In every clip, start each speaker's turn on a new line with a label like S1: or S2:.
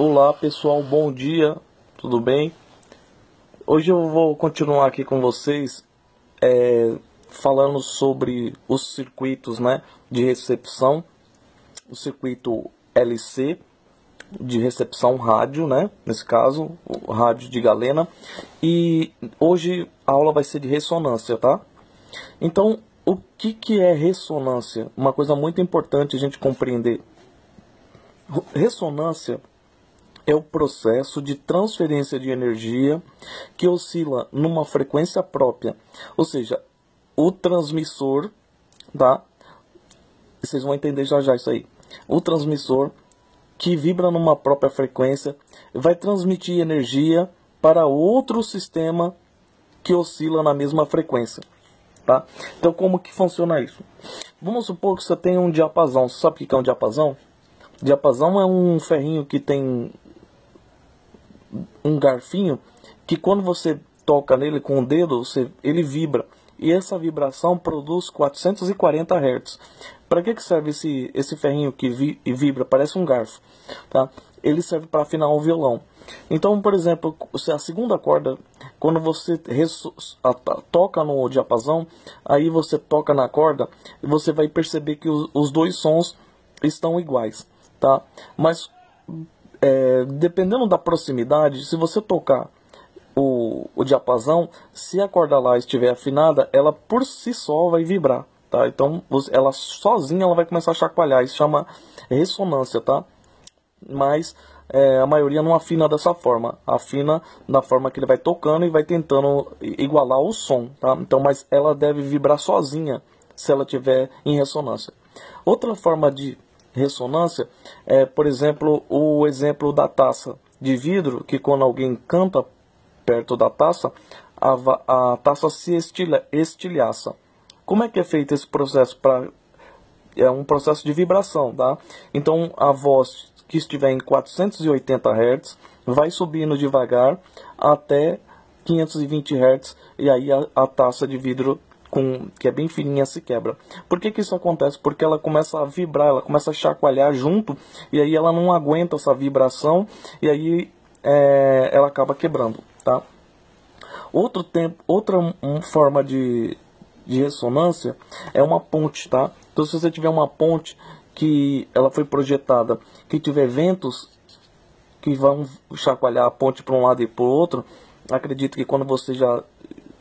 S1: Olá pessoal, bom dia, tudo bem? Hoje eu vou continuar aqui com vocês falando sobre os circuitos, né, de recepção, o circuito LC de recepção rádio, né, nesse caso, o rádio de galena, e hoje a aula vai ser de ressonância, tá? Então, o que é ressonância? Uma coisa muito importante a gente compreender. Ressonância é o processo de transferência de energia que oscila numa frequência própria. Ou seja, o transmissor, tá? Vocês vão entender já já isso aí. O transmissor que vibra numa própria frequência vai transmitir energia para outro sistema que oscila na mesma frequência, tá? Então, como que funciona isso? Vamos supor que você tem um diapasão. Você sabe o que é um diapasão? Diapasão é um ferrinho que tem um garfinho que quando você toca nele com o dedo, ele vibra. E essa vibração produz 440 Hz. Para que serve esse ferrinho que vibra? Parece um garfo, tá? Ele serve para afinar um violão. Então, por exemplo, se a segunda corda, quando você toca no diapasão, aí você toca na corda, você vai perceber que os dois sons estão iguais, tá? Mas dependendo da proximidade, se você tocar o diapasão, se a corda lá estiver afinada, ela por si só vai vibrar, tá? Então, ela sozinha ela vai começar a chacoalhar, isso chama ressonância, tá? Mas a maioria não afina dessa forma, afina da forma que ele vai tocando e vai tentando igualar o som, tá? Então, mas ela deve vibrar sozinha se ela estiver em ressonância. Outra forma de ressonância é, por exemplo, o exemplo da taça de vidro, que quando alguém canta perto da taça, a taça se estilhaça. Como é que é feito esse processo? É um processo de vibração, tá? Então a voz que estiver em 480 Hz vai subindo devagar até 520 Hz e aí a taça de vidro que é bem fininha se quebra. Por que isso acontece? Porque ela começa a vibrar, ela começa a chacoalhar junto e aí ela não aguenta essa vibração e aí ela acaba quebrando, tá? Outra forma de ressonância é uma ponte, tá? Então, se você tiver uma ponte que ela foi projetada, que tiver ventos que vão chacoalhar a ponte para um lado e para o outro, acredito que quando você já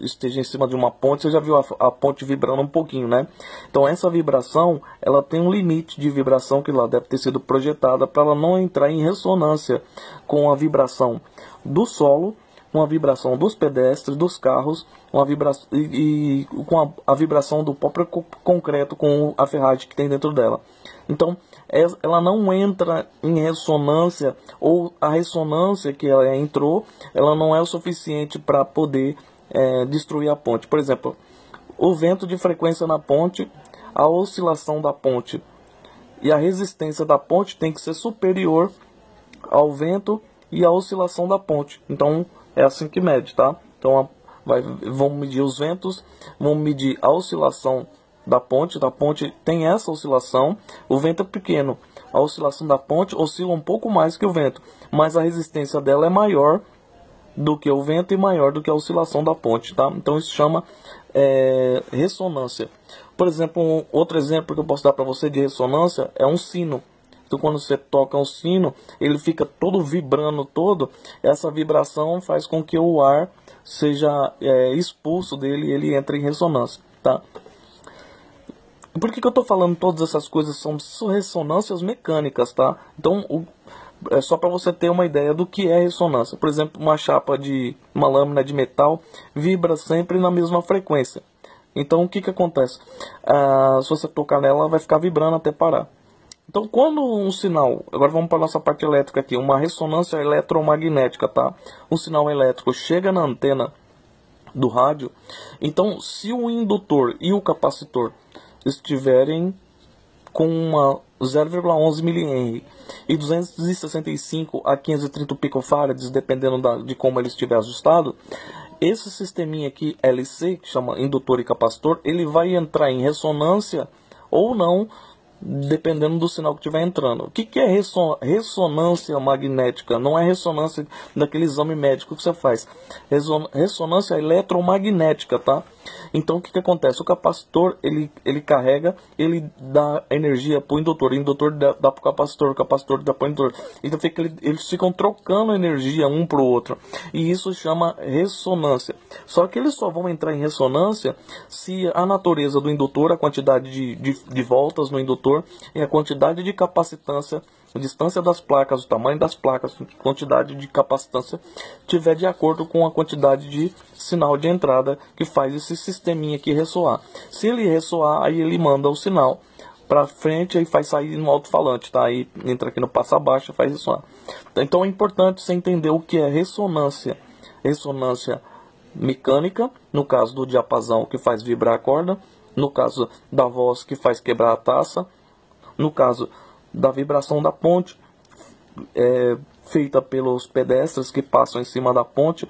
S1: esteja em cima de uma ponte, você já viu a ponte vibrando um pouquinho, né? Então essa vibração, ela tem um limite de vibração que lá deve ter sido projetada para ela não entrar em ressonância com a vibração do solo, com a vibração dos pedestres, dos carros, com a vibração e com a vibração do próprio concreto, com a ferragem que tem dentro dela. Então ela não entra em ressonância, ou a ressonância que ela entrou, ela não é o suficiente para poder destruir a ponte. Por exemplo, o vento de frequência na ponte, a oscilação da ponte e a resistência da ponte tem que ser superior ao vento e à oscilação da ponte. Então é assim que mede, tá? Então vamos medir os ventos, vamos medir a oscilação da ponte tem essa oscilação, o vento é pequeno, a oscilação da ponte oscila um pouco mais que o vento, mas a resistência dela é maior do que o vento e maior do que a oscilação da ponte, tá? Então isso chama ressonância. Por exemplo, outro exemplo que eu posso dar para você de ressonância é um sino. Então quando você toca um sino, ele fica todo vibrando todo, essa vibração faz com que o ar seja expulso dele e ele entre em ressonância, tá? Por que eu estou falando todas essas coisas? São ressonâncias mecânicas, tá? Então é só para você ter uma ideia do que é ressonância. Por exemplo, uma lâmina de metal vibra sempre na mesma frequência. Então o que acontece? Se você tocar nela, ela vai ficar vibrando até parar. Então quando um sinal, agora vamos para a nossa parte elétrica aqui, uma ressonância eletromagnética, tá? Um sinal elétrico chega na antena do rádio, então se o indutor e o capacitor estiverem com uma 0,11 mH e 265 a 530 picofarads, dependendo de como ele estiver ajustado, esse sisteminha aqui LC, que chama indutor e capacitor, ele vai entrar em ressonância ou não dependendo do sinal que estiver entrando. O que é ressonância magnética? Não é ressonância daquele exame médico que você faz. Ressonância eletromagnética, tá? Então o que acontece? O capacitor ele carrega, ele dá energia para o indutor dá para o capacitor dá para o indutor. Então eles ficam trocando energia um para o outro. E isso chama ressonância. Só que eles só vão entrar em ressonância se a natureza do indutor, a quantidade de voltas no indutor, e a quantidade de capacitância, a distância das placas, o tamanho das placas, a quantidade de capacitância tiver de acordo com a quantidade de sinal de entrada que faz esse sisteminha aqui ressoar. Se ele ressoar, aí ele manda o sinal para frente e faz sair no alto-falante, tá? Aí entra aqui no passa-baixa e faz ressoar. Então é importante você entender o que é ressonância. Ressonância mecânica, no caso do diapasão, que faz vibrar a corda, no caso da voz, que faz quebrar a taça, no caso da vibração da ponte, feita pelos pedestres que passam em cima da ponte,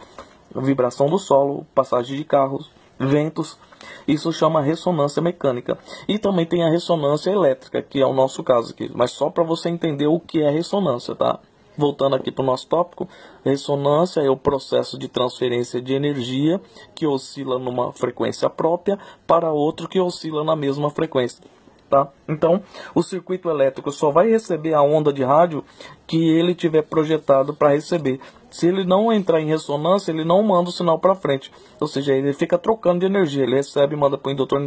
S1: vibração do solo, passagem de carros, ventos, isso chama ressonância mecânica. E também tem a ressonância elétrica, que é o nosso caso aqui, mas só para você entender o que é ressonância, tá? Voltando aqui para o nosso tópico, ressonância é o processo de transferência de energia que oscila numa frequência própria para outro que oscila na mesma frequência. Tá? Então, o circuito elétrico só vai receber a onda de rádio que ele tiver projetado para receber. Se ele não entrar em ressonância, ele não manda o sinal para frente. Ou seja, ele fica trocando de energia. Ele recebe, manda para o indutor,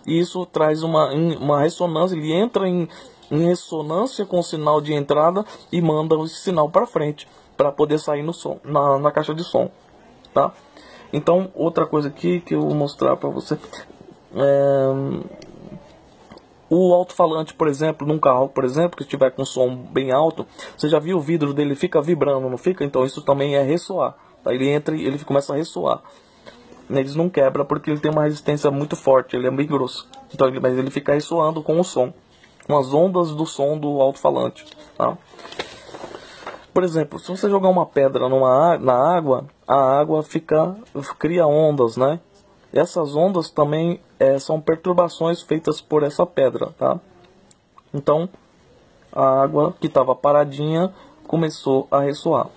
S1: e isso traz uma ressonância. Ele entra em ressonância com o sinal de entrada e manda o sinal para frente para poder sair no som, na caixa de som. Tá? Então, outra coisa aqui que eu vou mostrar para você o alto-falante, por exemplo, num carro, por exemplo, que estiver com som bem alto, você já viu o vidro dele fica vibrando, não fica? Então isso também é ressoar. Tá? Ele entra e ele começa a ressoar. Eles não quebra porque ele tem uma resistência muito forte, ele é bem grosso. Então, mas ele fica ressoando com o som, com as ondas do som do alto-falante. Tá? Por exemplo, se você jogar uma pedra na água, a água cria ondas, né? Essas ondas também são perturbações feitas por essa pedra, tá? Então, a água que estava paradinha começou a ressoar.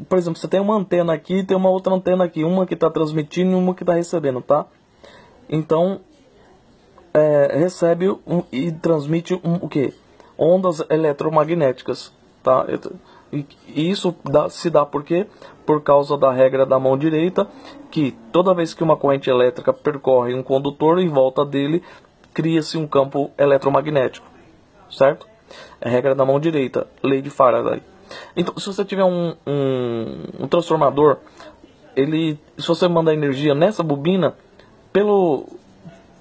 S1: Por exemplo, você tem uma antena aqui e tem uma outra antena aqui. Uma que está transmitindo e uma que está recebendo, tá? Então, recebe e transmite o quê? Ondas eletromagnéticas, tá? E isso se dá por quê? Por causa da regra da mão direita, que toda vez que uma corrente elétrica percorre um condutor, em volta dele cria-se um campo eletromagnético, certo? É a regra da mão direita, lei de Faraday. Então, se você tiver um transformador, se você mandar energia nessa bobina,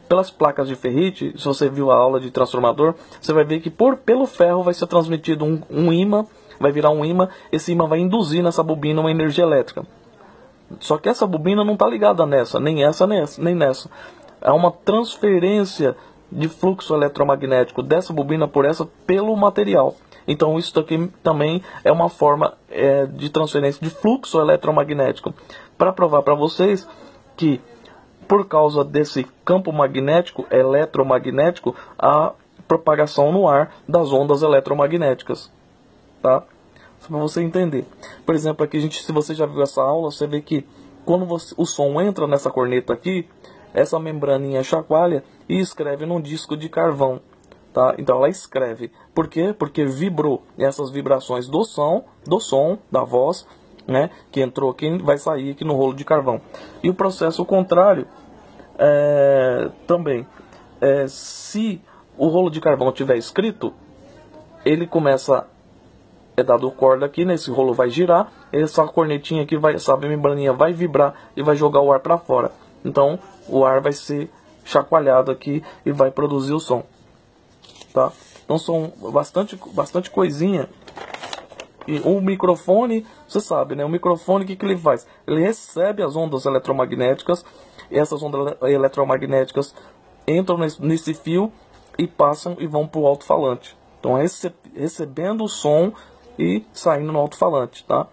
S1: pelas placas de ferrite, se você viu a aula de transformador, você vai ver que pelo ferro vai ser transmitido um ímã, vai virar um ímã, esse ímã vai induzir nessa bobina uma energia elétrica. Só que essa bobina não está ligada nessa, nem nessa. Há uma transferência de fluxo eletromagnético dessa bobina por essa pelo material. Então isso aqui também é uma forma de transferência de fluxo eletromagnético. Para provar para vocês que por causa desse campo magnético, eletromagnético, há propagação no ar das ondas eletromagnéticas. Tá? Só para você entender. Por exemplo, aqui se você já viu essa aula, você vê que quando o som entra nessa corneta aqui, essa membraninha chacoalha e escreve num disco de carvão. Tá? Então ela escreve. Por quê? Porque vibrou. E essas vibrações do som, da voz, né, que entrou aqui, vai sair aqui no rolo de carvão. E o processo contrário também. Se o rolo de carvão tiver escrito, ele começa dado corda aqui, nesse rolo vai girar, essa cornetinha aqui, essa membraninha vai vibrar e vai jogar o ar para fora. Então o ar vai ser chacoalhado aqui e vai produzir o som. Tá? Então são bastante coisinha. E o microfone, você sabe, né? O microfone, o que ele faz? Ele recebe as ondas eletromagnéticas, e essas ondas eletromagnéticas entram nesse fio e passam e vão para o alto-falante. Então recebendo o som e saindo no alto-falante, tá?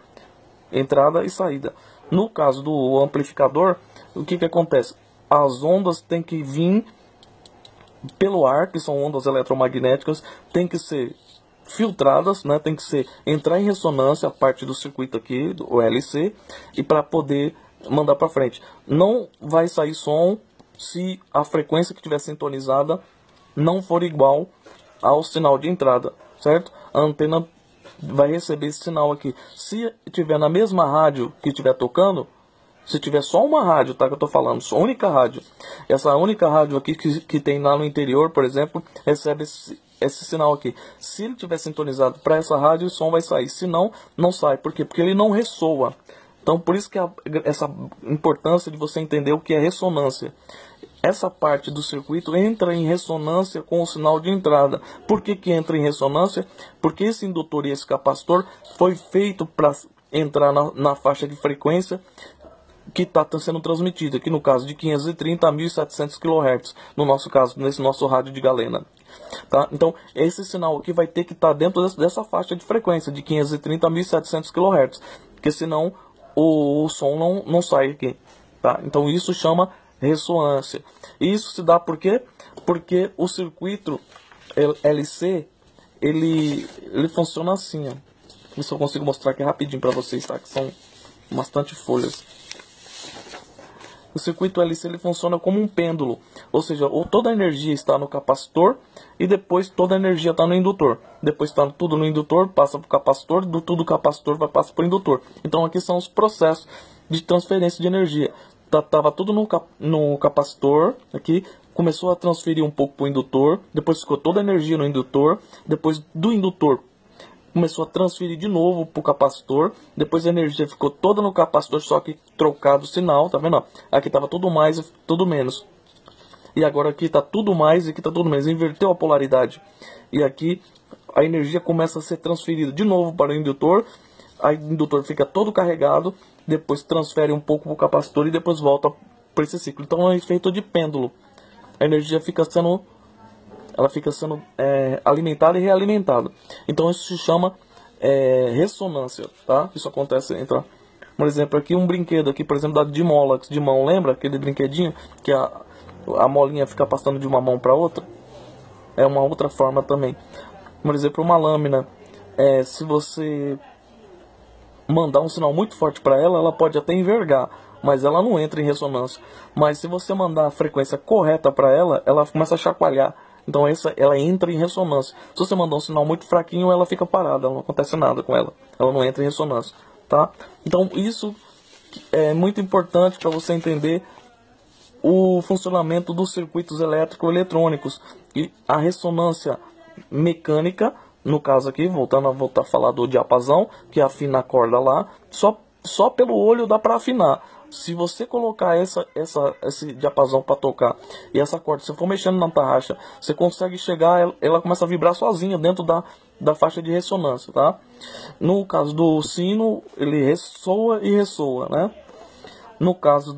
S1: Entrada e saída. No caso do amplificador, o que acontece? As ondas têm que vir pelo ar, que são ondas eletromagnéticas, tem que ser filtradas, né? Tem que entrar em ressonância a parte do circuito aqui, do LC, e para poder mandar para frente. Não vai sair som se a frequência que estiver sintonizada não for igual ao sinal de entrada, certo? A antena vai receber esse sinal aqui. Se tiver na mesma rádio que estiver tocando, se tiver só uma rádio, tá, que eu tô falando, só única rádio, essa única rádio aqui que tem lá no interior, por exemplo, recebe esse sinal aqui. Se ele tiver sintonizado para essa rádio, o som vai sair. Se não, não sai. Por quê? Porque ele não ressoa. Então, por isso que essa importância de você entender o que é ressonância. Essa parte do circuito entra em ressonância com o sinal de entrada. Por que que entra em ressonância? Porque esse indutor e esse capacitor foi feito para entrar na faixa de frequência que está sendo transmitida, aqui no caso de 530 a 1700 kHz, no nosso caso, nesse nosso rádio de galena. Tá? Então, esse sinal aqui vai ter que estar dentro dessa faixa de frequência, de 530 a 1700 kHz, porque senão o som não sai aqui. Tá? Então, isso chama ressonância. E isso se dá por quê? Porque o circuito LC, ele funciona assim. Ó. Isso eu consigo mostrar aqui rapidinho para vocês, tá? Que são bastante folhas. O circuito LC ele funciona como um pêndulo, ou seja, toda a energia está no capacitor e depois toda a energia está no indutor. Depois está tudo no indutor, passa para o capacitor, tudo do capacitor vai passar para o indutor. Então aqui são os processos de transferência de energia. Tava tudo no capacitor, aqui começou a transferir um pouco para o indutor, depois ficou toda a energia no indutor, depois do indutor começou a transferir de novo para o capacitor, depois a energia ficou toda no capacitor, só que trocado o sinal, tá vendo? Aqui estava tudo mais e tudo menos. E agora aqui está tudo mais e aqui está tudo menos, inverteu a polaridade. E aqui a energia começa a ser transferida de novo para o indutor, aí o indutor fica todo carregado, depois transfere um pouco para o capacitor e depois volta para esse ciclo. Então é um efeito de pêndulo. A energia fica sendo alimentada e realimentada. Então isso se chama ressonância, tá? Isso acontece entre, por exemplo, aqui um brinquedo aqui, por exemplo, de Molex de mão, lembra aquele brinquedinho que a molinha fica passando de uma mão para outra? É uma outra forma também. Por exemplo, uma lâmina, se você mandar um sinal muito forte para ela, ela pode até envergar, mas ela não entra em ressonância. Mas se você mandar a frequência correta para ela, ela começa a chacoalhar. Então ela entra em ressonância. Se você mandar um sinal muito fraquinho, ela fica parada, não acontece nada com ela. Ela não entra em ressonância, tá? Então isso é muito importante para você entender o funcionamento dos circuitos elétrico-eletrônicos. E a ressonância mecânica, no caso aqui, voltar a falar do diapasão, que afina a corda lá, só pelo olho dá para afinar. Se você colocar esse diapasão para tocar e essa corda, se for mexendo na tarraxa, você consegue chegar, ela começa a vibrar sozinha dentro da faixa de ressonância, tá? No caso do sino, ele ressoa e ressoa, né? No caso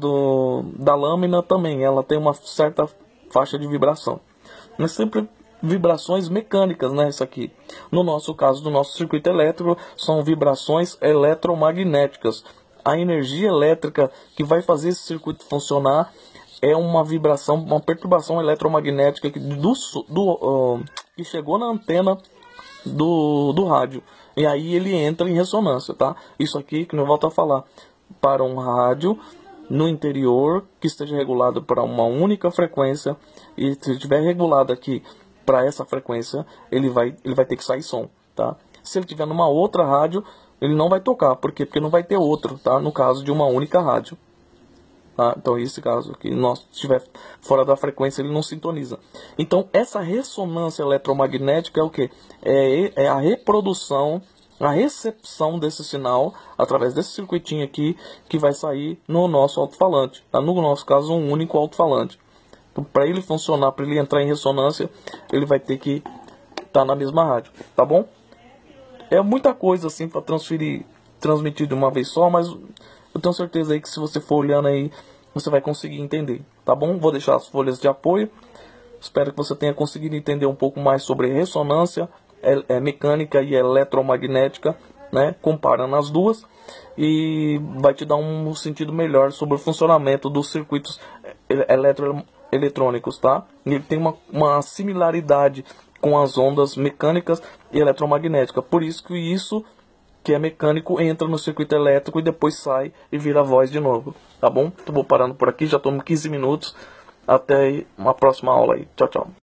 S1: da lâmina também, ela tem uma certa faixa de vibração. Mas sempre vibrações mecânicas, né? Isso aqui. No nosso caso, do nosso circuito elétrico, são vibrações eletromagnéticas. A energia elétrica que vai fazer esse circuito funcionar é uma vibração, uma perturbação eletromagnética que chegou na antena do rádio. E aí ele entra em ressonância, tá? Isso aqui, que eu volto a falar, para um rádio no interior que esteja regulado para uma única frequência, e se estiver regulado aqui para essa frequência, ele vai ter que sair som, tá? Se ele estiver numa outra rádio, ele não vai tocar. Por quê? Porque não vai ter outro, tá? No caso de uma única rádio. Tá? Então, esse caso aqui, se estiver fora da frequência, ele não sintoniza. Então, essa ressonância eletromagnética é o quê? É a reprodução, a recepção desse sinal através desse circuitinho aqui que vai sair no nosso alto-falante. Tá? No nosso caso, um único alto-falante. Então, para ele funcionar, para ele entrar em ressonância, ele vai ter que estar na mesma rádio, tá bom? É muita coisa assim para transmitir de uma vez só, mas eu tenho certeza aí que se você for olhando aí, você vai conseguir entender, tá bom? Vou deixar as folhas de apoio. Espero que você tenha conseguido entender um pouco mais sobre ressonância mecânica e eletromagnética, né? Comparando as duas, e vai te dar um sentido melhor sobre o funcionamento dos circuitos eletrônicos, tá? E ele tem uma similaridade com as ondas mecânicas e eletromagnéticas. Por isso que é mecânico entra no circuito elétrico e depois sai e vira voz de novo, tá bom? Então vou parando por aqui, já estou em 15 minutos. Até uma próxima aula aí. Tchau, tchau.